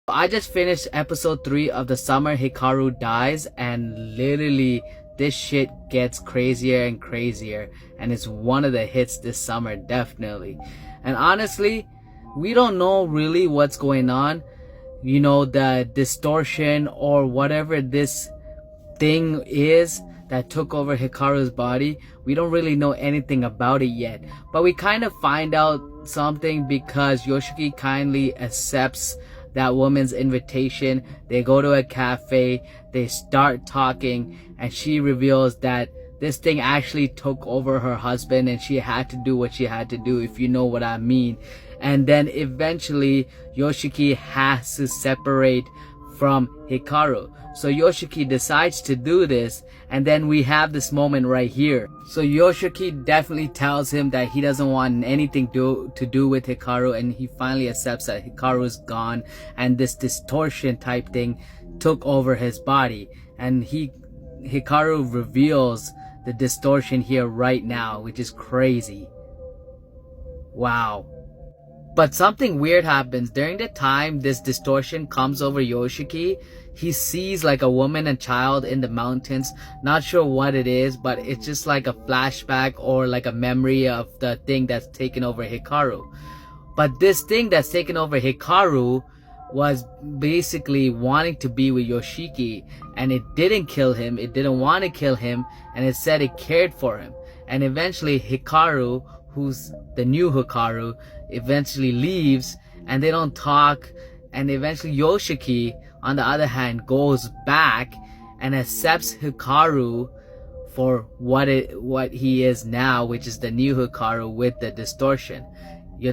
I just finished episode 3 of the summer Hikaru dies, and literally this shit gets crazier and crazier, and it's one of the hits this summer, definitely. And honestly, we don't know really what's going on. You know, the distortion or whatever this thing is that took over Hikaru's body, we don't really know anything about it yet. But we kind of find out something because Yoshiki kindly accepts that woman's invitation. They go to a cafe, they start talking, and she reveals that this thing actually took over her husband and she had to do what she had to do, if you know what I mean. And then eventually Yoshiki has to separate from Hikaru. So Yoshiki decides to do this, and then we have this moment right here. So Yoshiki definitely tells him that he doesn't want anything to do with Hikaru, and he finally accepts that Hikaru is gone and this distortion type thing took over his body. And Hikaru reveals the distortion here right now, which is crazy. Wow. But something weird happens. During the time this distortion comes over Yoshiki, he sees like a woman and child in the mountains. Not sure what it is, but it's just like a flashback or like a memory of the thing that's taken over Hikaru. But this thing that's taken over Hikaru was basically wanting to be with Yoshiki, and it didn't kill him, it didn't want to kill him, and it said it cared for him. And eventually Hikaru, who's the new Hikaru, eventually leaves, and they don't talk. And eventually Yoshiki, on the other hand, goes back and accepts Hikaru for what he is now, which is the new Hikaru with the distortion.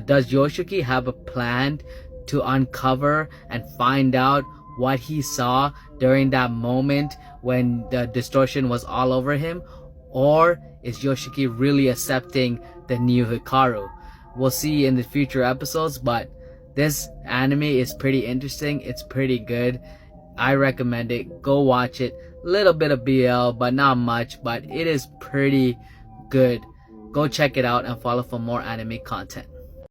Does Yoshiki have a plan to uncover and find out what he saw during that moment when the distortion was all over him? Or is Yoshiki really accepting the new Hikaru? We'll see in the future episodes, but this anime is pretty interesting. It's pretty good. I recommend it. Go watch it. Little bit of BL, but not much, but it is pretty good. Go check it out and follow for more anime content.